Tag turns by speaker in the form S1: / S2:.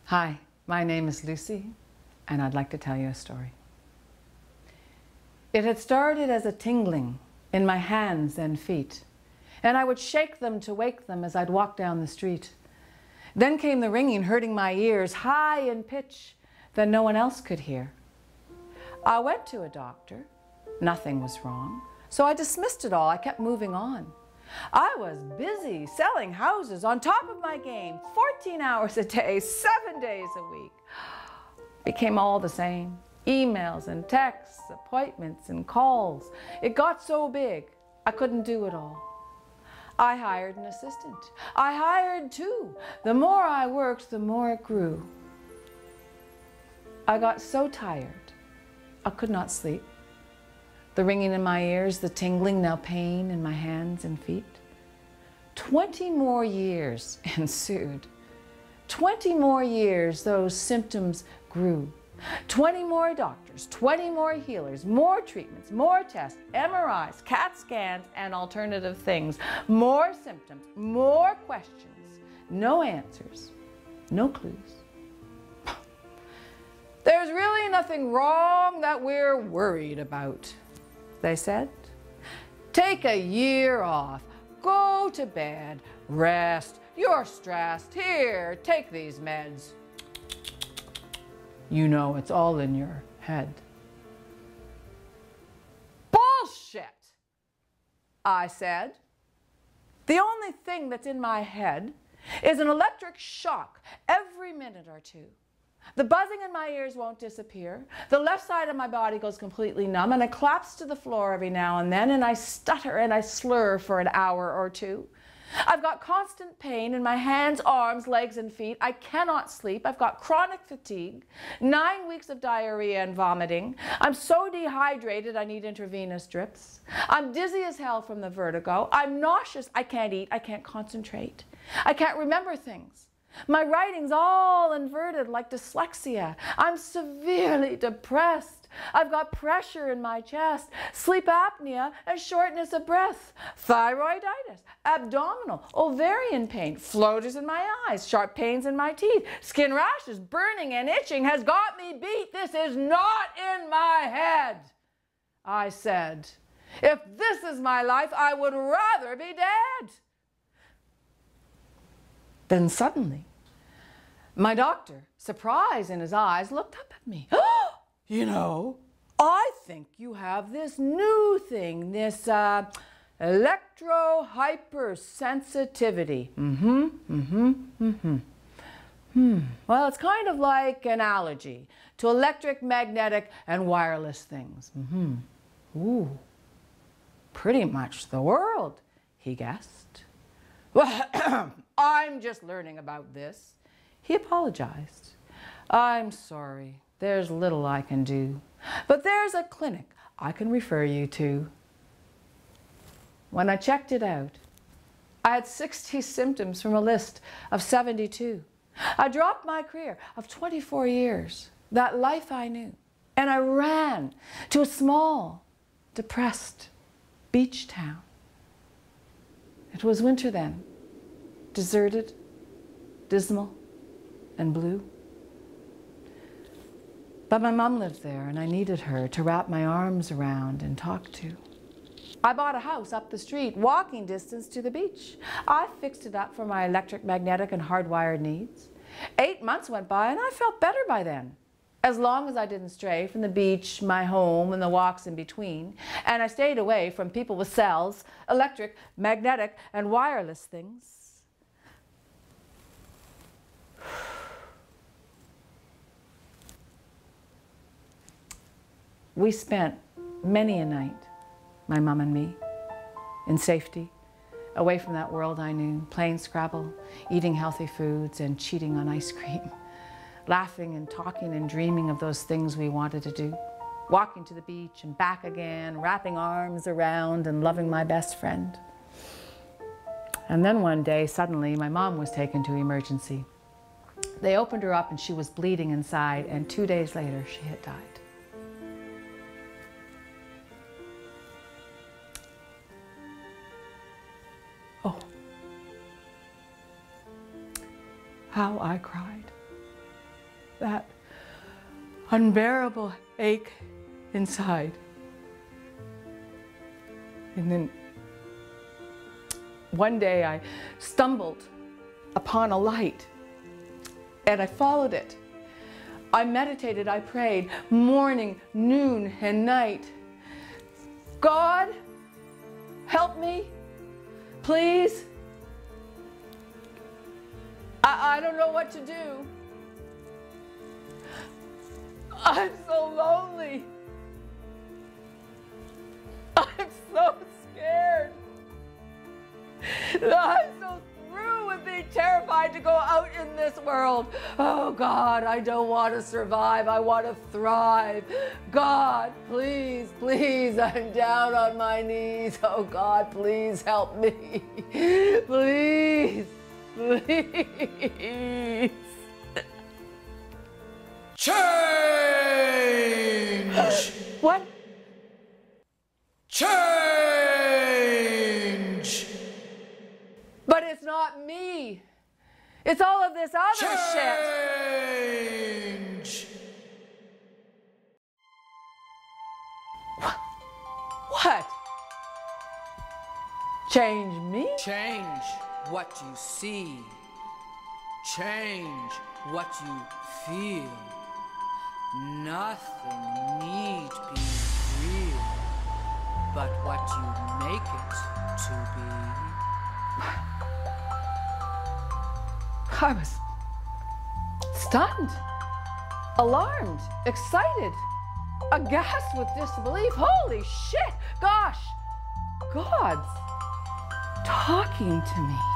S1: Hi, my name is Lucy, and I'd like to tell you a story. It had started as a tingling in my hands and feet, and I would shake them to wake them as I'd walk down the street. Then came the ringing, hurting my ears, high in pitch that no one else could hear. I went to a doctor. Nothing was wrong, so I dismissed it all. I kept moving on. I was busy selling houses, on top of my game, 14 hours a day, 7 days a week. Became all the same. Emails and texts, appointments and calls. It got so big, I couldn't do it all. I hired an assistant. I hired two. The more I worked, the more it grew. I got so tired, I could not sleep. The ringing in my ears, the tingling, now pain in my hands and feet. 20 more years ensued. 20 more years those symptoms grew. 20 more doctors, 20 more healers, more treatments, more tests, MRIs, CAT scans, and alternative things. More symptoms, more questions, no answers, no clues. There's really nothing wrong that we're worried about, they said. Take a year off, go to bed, rest, you're stressed, here, take these meds. You know it's all in your head. Bullshit, I said. The only thing that's in my head is an electric shock every minute or two. The buzzing in my ears won't disappear. The left side of my body goes completely numb, and I collapse to the floor every now and then, and I stutter and I slur for an hour or two. I've got constant pain in my hands, arms, legs, and feet. I cannot sleep. I've got chronic fatigue, 9 weeks of diarrhea and vomiting. I'm so dehydrated I need intravenous drips. I'm dizzy as hell from the vertigo. I'm nauseous. I can't eat. I can't concentrate. I can't remember things. My writing's all inverted like dyslexia. I'm severely depressed. I've got pressure in my chest, sleep apnea, and shortness of breath, thyroiditis, abdominal, ovarian pain, floaters in my eyes, sharp pains in my teeth, skin rashes, burning and itching has got me beat. This is not in my head, I said. If this is my life, I would rather be dead. Then suddenly, my doctor, surprise in his eyes, looked up at me. You know, I think you have this new thing, this ElectroHyperSensitivity. Well, it's kind of like an allergy to electric, magnetic, and wireless things. Ooh, pretty much the world, he guessed. Well, I'm just learning about this. He apologized. I'm sorry. There's little I can do, but there's a clinic I can refer you to. When I checked it out, I had 60 symptoms from a list of 72. I dropped my career of 24 years, that life I knew, and I ran to a small, depressed beach town. It was winter then, deserted, dismal, and blue. But my mom lived there, and I needed her to wrap my arms around and talk to. I bought a house up the street, walking distance to the beach. I fixed it up for my electric, magnetic, and hardwired needs. 8 months went by, and I felt better by then, as long as I didn't stray from the beach, my home, and the walks in between, and I stayed away from people with cells, electric, magnetic, and wireless things. We spent many a night, my mom and me, in safety, away from that world I knew, playing Scrabble, eating healthy foods, and cheating on ice cream, laughing and talking and dreaming of those things we wanted to do, walking to the beach and back again, wrapping arms around and loving my best friend. And then one day, suddenly, my mom was taken to emergency. They opened her up and she was bleeding inside, and 2 days later, she had died. Oh, how I cried. that unbearable ache inside. And then one day I stumbled upon a light and I followed it. I meditated, I prayed, morning, noon, and night. God, help me, please. I don't know what to do. I'm so lonely. I'm so scared. I'm so through with being terrified to go out in this world. Oh God, I don't want to survive. I want to thrive. God, please, please, I'm down on my knees. Oh God, please help me. Please, please.
S2: Change!
S1: What?
S2: Change!
S1: But it's not me. It's all of this other shit.
S2: Change!
S1: What? Change me?
S2: Change what you see. Change what you feel. Nothing need be real but what you make it to be.
S1: I was stunned, alarmed, excited, aghast with disbelief. Holy shit! Gosh! God's talking to me.